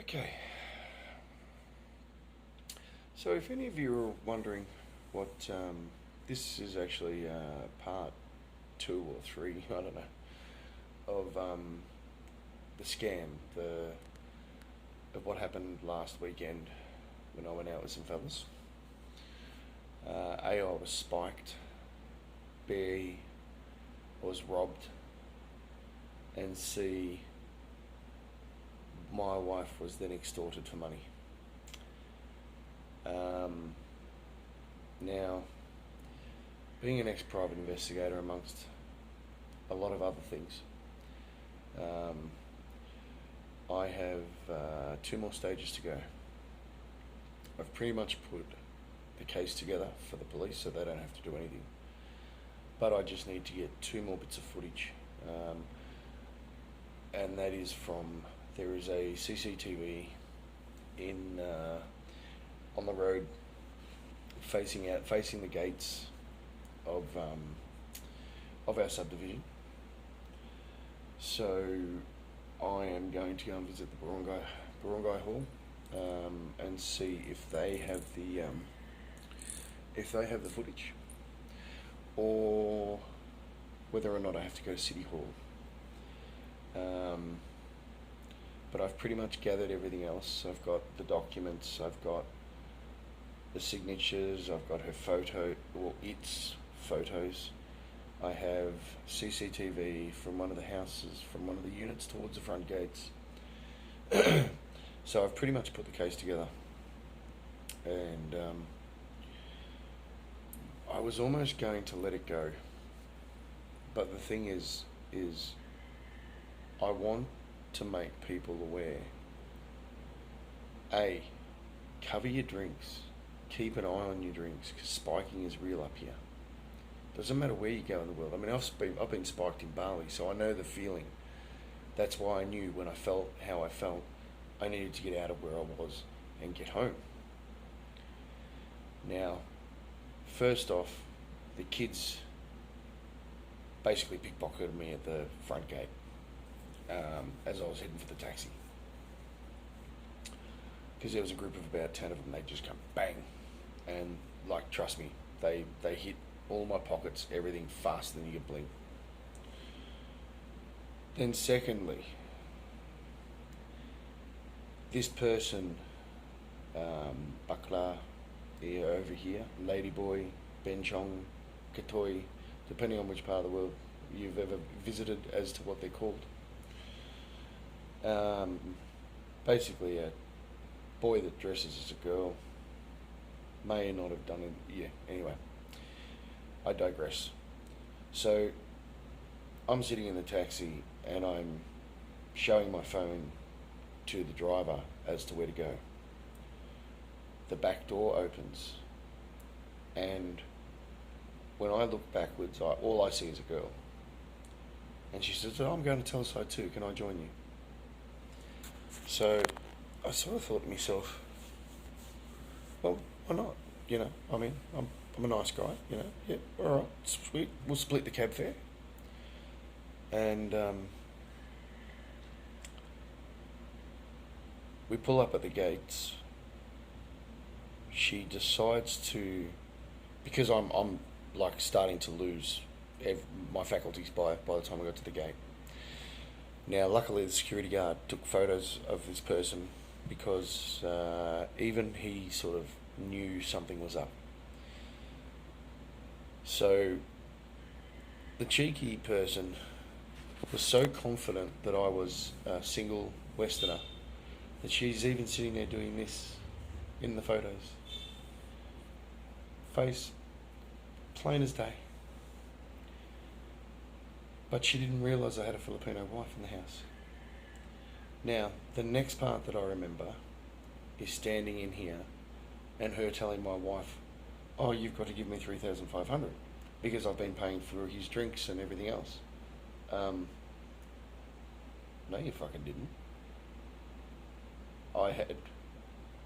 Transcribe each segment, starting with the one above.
Okay, so if any of you are wondering what this is actually part two or three, I don't know, of the scam, the of what happened last weekend when I went out with some fellas. A, I was spiked. B, I was robbed. And C, my wife was then extorted for money. Um, Now, being an ex-private investigator amongst a lot of other things, um, I have two more stages to go. I've pretty much put the case together for the police so they don't have to do anything. But I just need to get two more bits of footage. And that is there is a CCTV in on the road facing the gates of our subdivision. So I am going to go and visit the Barangay Hall and see if they have the footage, or whether or not I have to go to City Hall. But I've pretty much gathered everything else. I've got the documents, I've got the signatures, I've got her photo, or its photos. I have CCTV from one of the houses, from one of the units towards the front gates. So I've pretty much put the case together. And I was almost going to let it go. But the thing is I want to make people aware. A, cover your drinks. Keep an eye on your drinks, because spiking is real up here. Doesn't matter where you go in the world. I mean, I've been spiked in Bali, so I know the feeling. That's why I knew when I felt how I felt, I needed to get out of where I was and get home. Now, first off, the kids basically pickpocketed me at the front gate as I was heading for the taxi. Because there was a group of about 10 of them. They just come bang, and like, trust me, they hit all my pockets, everything, faster than you can blink. Then secondly, this person, Bakla, over here, Ladyboy, Benchong, Katoi, depending on which part of the world you've ever visited as to what they're called. Basically a boy that dresses as a girl, may not have done it. Yeah, anyway, I digress. So I'm sitting in the taxi and I'm showing my phone to the driver as to where to go. The back door opens, and when I look backwards, all I see is a girl. And she says, "Oh, I'm going to Telside too, can I join you?" So I sort of thought to myself, well, why not? You know, I mean, I'm a nice guy, you know. Yeah, all right, sweet. We'll split the cab fare. And we pull up at the gates. She decides to, because I'm like starting to lose my faculties by the time I got to the gate. Now, luckily, the security guard took photos of this person, because even he sort of knew something was up. So the cheeky person was so confident that I was a single Westerner that she's even sitting there doing this in the photos. Face plain as day. But she didn't realise I had a Filipino wife in the house. Now, the next part that I remember is standing in here and her telling my wife, "Oh, you've got to give me 3,500 because I've been paying for his drinks and everything else." No, you fucking didn't. I had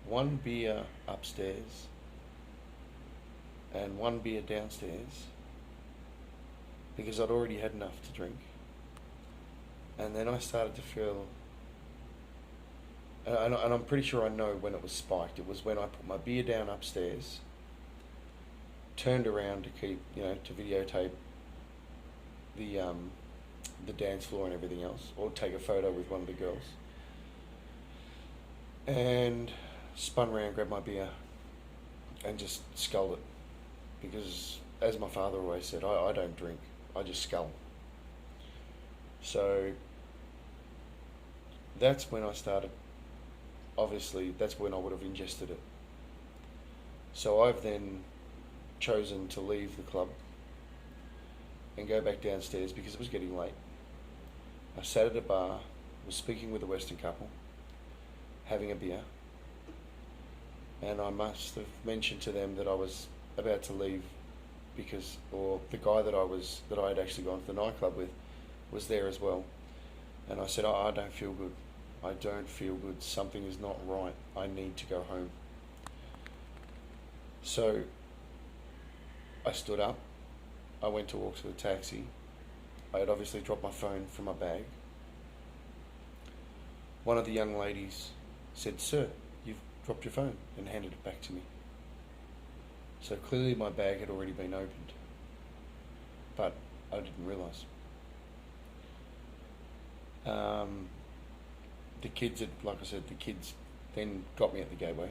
one beer upstairs and one beer downstairs because I'd already had enough to drink. And then I started to feel and I'm pretty sure I know when it was spiked. It was when I put my beer down upstairs, turned around to keep, to videotape the dance floor and everything else, or take a photo with one of the girls, and spun around, grabbed my beer, and just sculled it. Because, as my father always said, I don't drink, I just scull. So, that's when I started. Obviously, that's when I would have ingested it. So I've then chosen to leave the club and go back downstairs because it was getting late. I sat at a bar, was speaking with a Western couple, having a beer, and I must have mentioned to them that I was about to leave or the guy that I had actually gone to the nightclub with was there as well. And I said, I don't feel good. I don't feel good. Something is not right. I need to go home. So I stood up. I went to walk to the taxi. I had obviously dropped my phone from my bag. One of the young ladies said, "Sir, you've dropped your phone," and handed it back to me. So clearly my bag had already been opened, but I didn't realise. The kids the kids then got me at the gateway.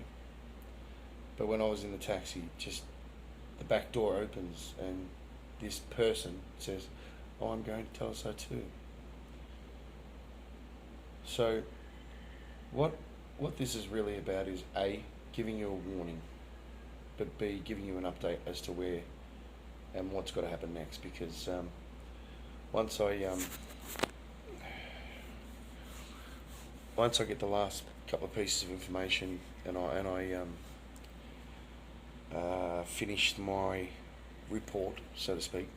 But when I was in the taxi, just the back door opens and this person says, "Oh, I'm going to tell us so too." So what this is really about is A, giving you a warning, but B, giving you an update as to where and what's got to happen next. Because once I get the last couple of pieces of information and I finished my report, so to speak,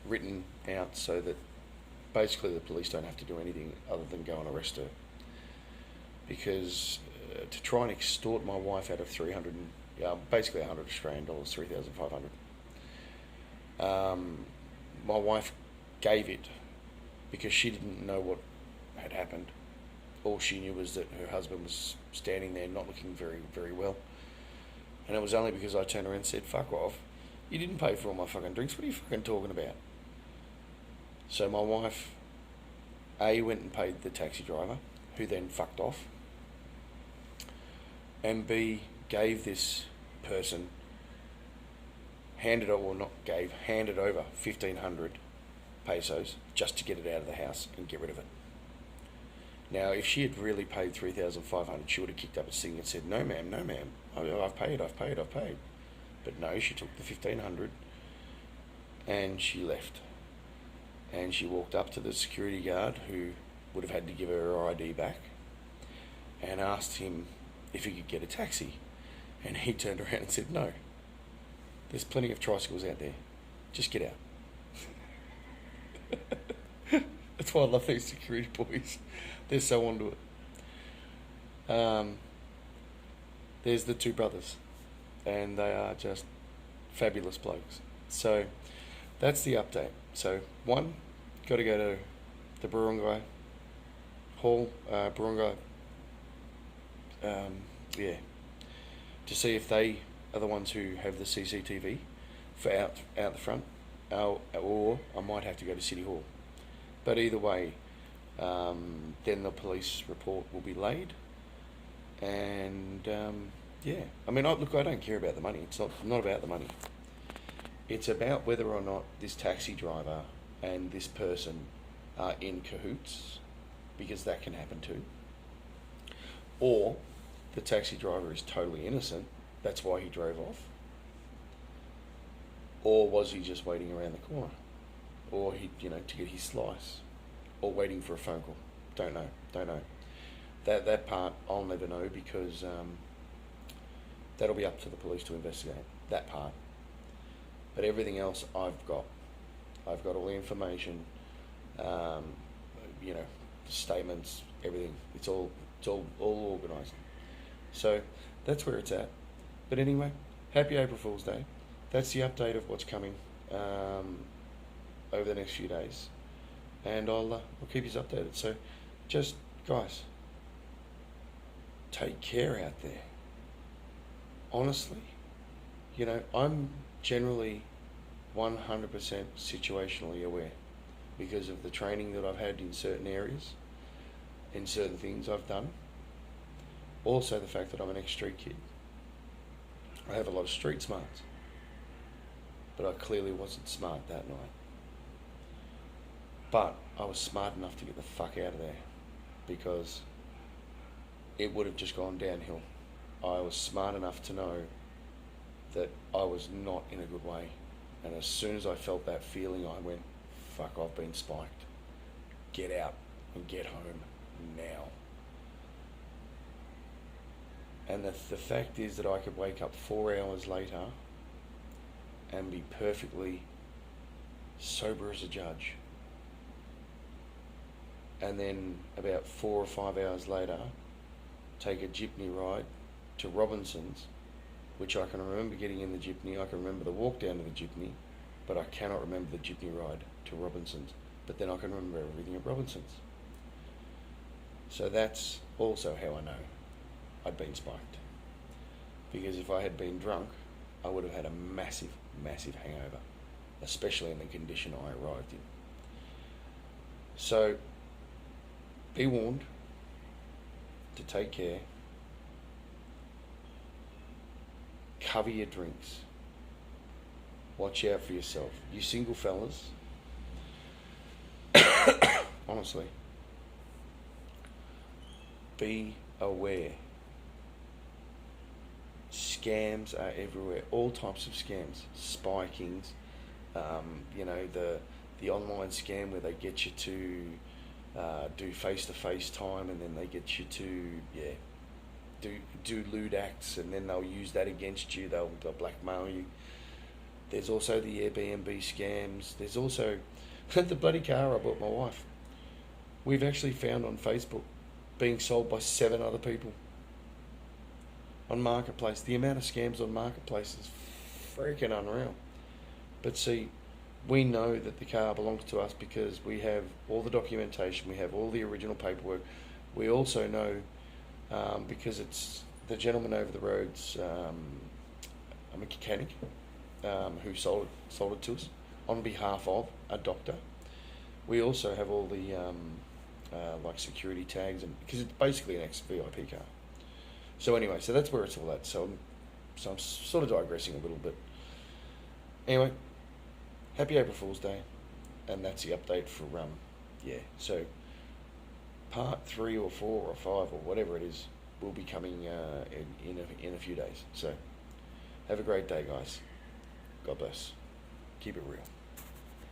written out so that basically the police don't have to do anything other than go and arrest her. Because to try and extort my wife out of basically 100 Australian dollars, 3,500. My wife gave it because she didn't know what had happened. All she knew was that her husband was standing there not looking very, very well. And it was only because I turned around and said, "Fuck off. You didn't pay for all my fucking drinks. What are you fucking talking about?" So my wife, A, went and paid the taxi driver, who then fucked off. And B, gave this person, handed over 1,500 pesos just to get it out of the house and get rid of it. Now, if she had really paid 3,500, she would have kicked up a stink and said, "No, ma'am, no, ma'am. I've paid. But no, she took the 1,500 and she left. And she walked up to the security guard, who would have had to give her ID back, and asked him if he could get a taxi. And he turned around and said, "No. There's plenty of tricycles out there. Just get out." That's why I love these security boys. They're so onto it. There's the two brothers, and they are just fabulous blokes. So that's the update. So one, got to go to the Barangay Hall, Barangay, to see if they are the ones who have the CCTV for out the front, or I might have to go to City Hall. But either way, then the police report will be laid, and I mean, I don't care about the money. It's not about the money. It's about whether or not this taxi driver and this person are in cahoots, because that can happen too. Or the taxi driver is totally innocent, that's why he drove off. Or was he just waiting around the corner? Or to get his slice? Or waiting for a phone call? Don't know. That part I'll never know, because that'll be up to the police to investigate, that part. But everything else I've got all the information, the statements, everything. It's all organised. So that's where it's at. But anyway, happy April Fool's Day. That's the update of what's coming over the next few days, and I'll keep you updated. So, just guys, take care out there. Honestly, I'm generally 100% situationally aware because of the training that I've had in certain areas, in certain things I've done. Also the fact that I'm an ex-street kid. I have a lot of street smarts, but I clearly wasn't smart that night. But I was smart enough to get the fuck out of there because it would have just gone downhill. I was smart enough to know that I was not in a good way. And as soon as I felt that feeling, I went, fuck, I've been spiked. Get out and get home now. And the fact is that I could wake up 4 hours later and be perfectly sober as a judge. And then about 4 or 5 hours later, take a jeepney ride to Robinson's, which I can remember getting in the jeepney. I can remember the walk down to the jeepney, but I cannot remember the jeepney ride to Robinson's. But then I can remember everything at Robinson's. So that's also how I know I'd been spiked. Because if I had been drunk, I would have had a massive, massive hangover, especially in the condition I arrived in. So, be warned to take care. Cover your drinks. Watch out for yourself. You single fellas, honestly, be aware. Scams are everywhere. All types of scams. Spikings. The online scam where they get you to do face-to-face time, and then they get you to do lewd acts, and then they'll use that against you. They'll blackmail you. There's also the Airbnb scams. There's also the bloody car I bought my wife. We've actually found on Facebook being sold by 7 other people on Marketplace. The amount of scams on Marketplace is freaking unreal. But see, we know that the car belongs to us because we have all the documentation, we have all the original paperwork. We also know, because it's the gentleman over the road's a mechanic who sold it to us on behalf of a doctor. We also have all the security tags, and because it's basically an ex-VIP car. So anyway, so that's where it's all at. So I'm sort of digressing a little bit. Anyway, happy April Fool's Day, and that's the update for So part 3 or 4 or 5 or whatever it is will be coming in a few days. So have a great day, guys. God bless. Keep it real.